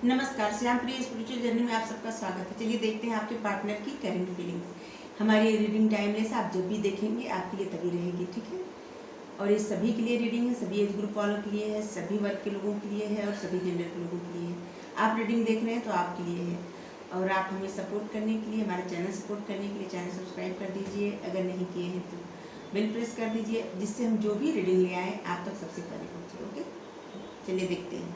नमस्कार, श्याम प्रिय spiritual journey में आप सबका स्वागत है। चलिए देखते हैं आपके पार्टनर की करंट फीलिंग्स। हमारी रीडिंग टाइमलेस आप जब भी देखेंगे आपके लिए तभी रहेगी, ठीक है। और ये सभी के लिए रीडिंग है, सभी एज ग्रुप वालों के लिए है, सभी वर्ग के लोगों के लिए है और सभी जेंडर के लोगों के लिए है। आप रीडिंग देख रहे हैं तो आपके लिए है। और आप हमें सपोर्ट करने के लिए, हमारा चैनल सपोर्ट करने के लिए चैनल सब्सक्राइब कर दीजिए। अगर नहीं किए हैं तो बेल प्रेस कर दीजिए, जिससे हम जो भी रीडिंग ले आए आप तक सबसे पहले पहुँचे। ओके, चलिए देखते हैं।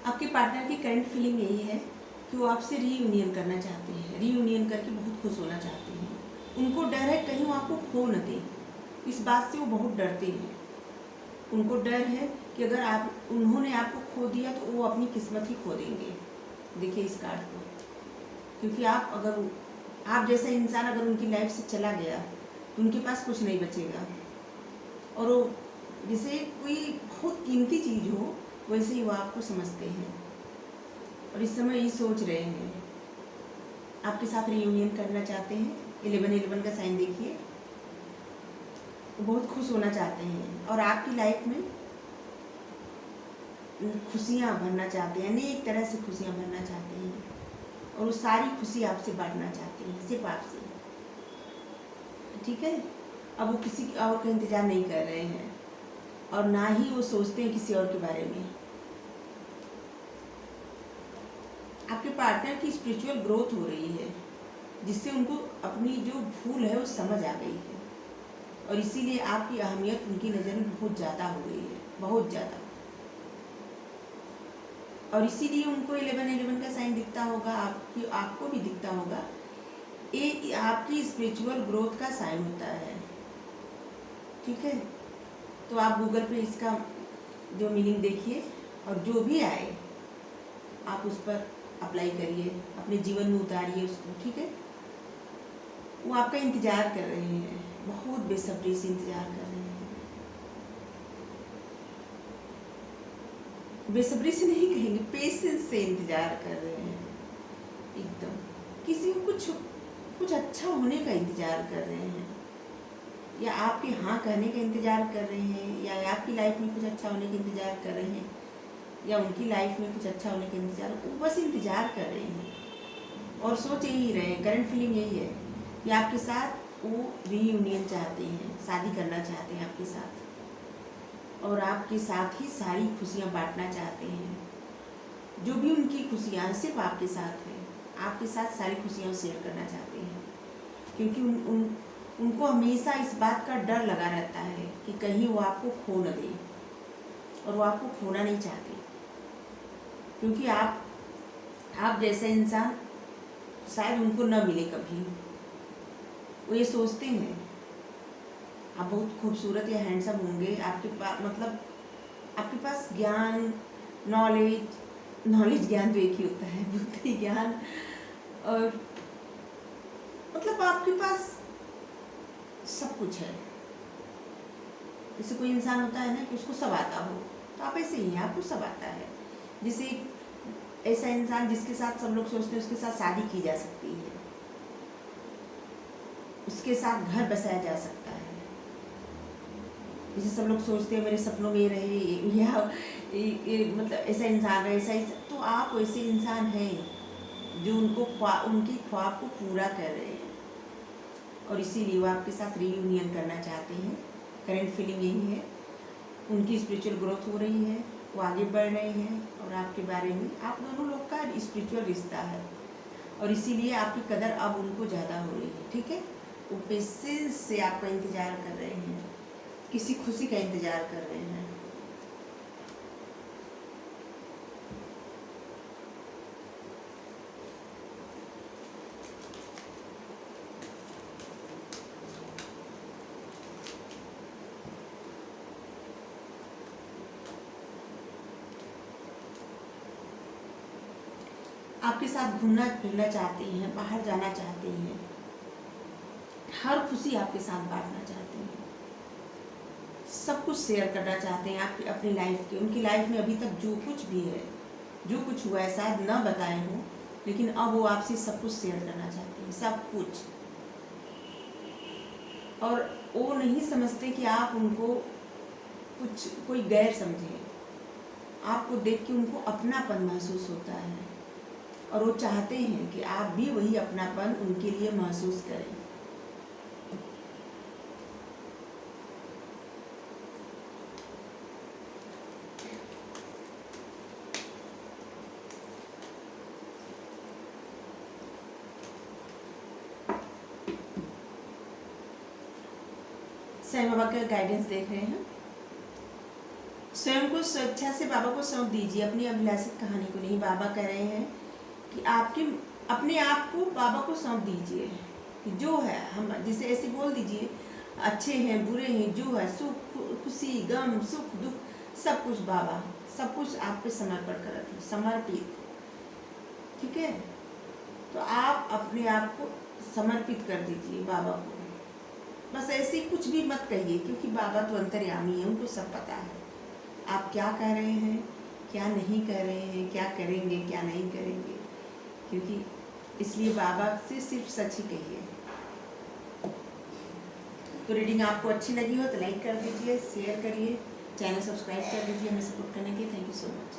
आपके पार्टनर की करंट फीलिंग यही है कि वो आपसे रीयूनियन करना चाहते हैं, रीयूनियन करके बहुत खुश होना चाहते हैं। उनको डर है कहीं वो आपको खो न दे, इस बात से वो बहुत डरते हैं। उनको डर है कि अगर उन्होंने आपको खो दिया तो वो अपनी किस्मत ही खो देंगे। देखिए इस कार्ड को, क्योंकि आप जैसा इंसान अगर उनकी लाइफ से चला गया तो उनके पास कुछ नहीं बचेगा। और वो जैसे कोई बहुत कीमती चीज़ हो वैसे ही वो आपको समझते हैं और इस समय ये सोच रहे हैं आपके साथ रीयूनियन करना चाहते हैं। 1111 का साइन देखिए, वो बहुत खुश होना चाहते हैं और आपकी लाइफ में खुशियाँ भरना चाहते हैं, अनेक तरह से खुशियाँ भरना चाहते हैं और वो सारी खुशी आपसे बांटना चाहते हैं, सिर्फ आपसे, ठीक है। अब वो किसी और का इंतज़ार नहीं कर रहे हैं और ना ही वो सोचते हैं किसी और के बारे में। आपके पार्टनर की स्पिरिचुअल ग्रोथ हो रही है, जिससे उनको अपनी जो भूल है वो समझ आ गई है और इसीलिए आपकी अहमियत उनकी नज़र में बहुत ज़्यादा हो गई है, बहुत ज़्यादा। और इसीलिए उनको 1111 का साइन दिखता होगा, आपको भी दिखता होगा। ये आपकी स्पिरिचुअल ग्रोथ का साइन होता है, ठीक है। तो आप गूगल पे इसका जो मीनिंग देखिए और जो भी आए आप उस पर अप्लाई करिए, अपने जीवन में उतारिए उसको, ठीक है। वो आपका इंतज़ार कर रहे हैं, बहुत बेसब्री से इंतज़ार कर रहे हैं। बेसब्री से नहीं कहेंगे, पेशेंस से इंतज़ार कर रहे हैं एकदम। किसी को कुछ अच्छा होने का इंतज़ार कर रहे हैं, या आपके हाँ कहने का इंतज़ार कर रहे हैं, या आपकी लाइफ में कुछ अच्छा होने का इंतज़ार कर रहे हैं, या उनकी लाइफ में कुछ अच्छा होने का इंतज़ार, वो बस इंतज़ार कर रहे हैं और सोच यही रहे हैं। करंट फीलिंग यही है कि आपके साथ वो रीयूनियन चाहते हैं, शादी करना चाहते हैं आपके साथ और आपके साथ ही सारी खुशियाँ बांटना चाहते हैं। जो भी उनकी खुशियाँ सिर्फ आपके साथ हैं, आपके साथ सारी खुशियाँ शेयर करना चाहते हैं, क्योंकि उनको हमेशा इस बात का डर लगा रहता है कि कहीं वो आपको खो न दे और वो आपको खोना नहीं चाहते, क्योंकि आप जैसा इंसान शायद उनको न मिले कभी। वो ये सोचते हैं आप बहुत खूबसूरत या हैंडसम होंगे, आपके पास मतलब आपके पास ज्ञान, नॉलेज ज्ञान तो एक ही होता है, बुद्धि ज्ञान, और मतलब आपके पास सब कुछ है। जैसे कोई इंसान होता है ना कि उसको सब आता हो, तो आप ऐसे ही हैं, आपको सब आता है। जैसे ऐसा इंसान जिसके साथ सब लोग सोचते हैं उसके साथ शादी की जा सकती है, उसके साथ घर बसाया जा सकता है। जैसे सब लोग सोचते हैं मेरे सपनों में रहे, या मतलब ऐसा इंसान है, ऐसा तो आप वैसे इंसान हैं जो उनकी ख्वाब को पूरा कर रहे हैं और इसीलिए वो आपके साथ रीयूनियन करना चाहते हैं। करंट फीलिंग यही है, उनकी स्पिरिचुअल ग्रोथ हो रही है वो आगे बढ़ रहे हैं और आपके बारे में, आप दोनों लोग का स्पिरिचुअल रिश्ता है और इसीलिए आपकी कदर अब उनको ज़्यादा हो रही है। ठीक है, वो पेशेंस से आपका इंतज़ार कर रहे हैं, किसी खुशी का इंतज़ार कर रहे हैं। आपके साथ घूमना फिरना चाहते हैं, बाहर जाना चाहते हैं, हर खुशी आपके साथ बांटना चाहते हैं, सब कुछ शेयर करना चाहते हैं आपकी अपनी लाइफ के। उनकी लाइफ में अभी तक जो कुछ भी है, जो कुछ हुआ है, शायद न बताए हो, लेकिन अब वो आपसे सब कुछ शेयर करना चाहते हैं, सब कुछ। और वो नहीं समझते कि आप उनको कुछ कोई गैर समझे, आपको देख के उनको अपनापन महसूस होता है और वो चाहते हैं कि आप भी वही अपनापन उनके लिए महसूस करें। साईं बाबा का गाइडेंस देख रहे हैं। स्वयं को स्वेच्छा से बाबा को सौंप दीजिए, अपनी अभिलाषित कहानी को नहीं। बाबा कह रहे हैं कि आपके अपने आप को बाबा को सौंप दीजिए, जो है हम जिसे ऐसे बोल दीजिए, अच्छे हैं बुरे हैं, जो है सुख खुशी गम सुख दुख सब कुछ बाबा, सब कुछ आप पे समर्पण कर रखे, समर्पित। ठीक है, तो आप अपने आप को समर्पित कर दीजिए बाबा को। बस ऐसे कुछ भी मत कहिए, क्योंकि बाबा तो अंतर्यामी है, उनको सब पता है आप क्या कह रहे हैं, क्या नहीं कह रहे हैं, क्या करेंगे क्या नहीं करेंगे। क्योंकि इसलिए बाबा से सिर्फ सच ही कहिए। तो रीडिंग आपको अच्छी लगी हो तो लाइक कर दीजिए, शेयर करिए, चैनल सब्सक्राइब कर दीजिए हमें सपोर्ट करने के लिए। Thank you so much.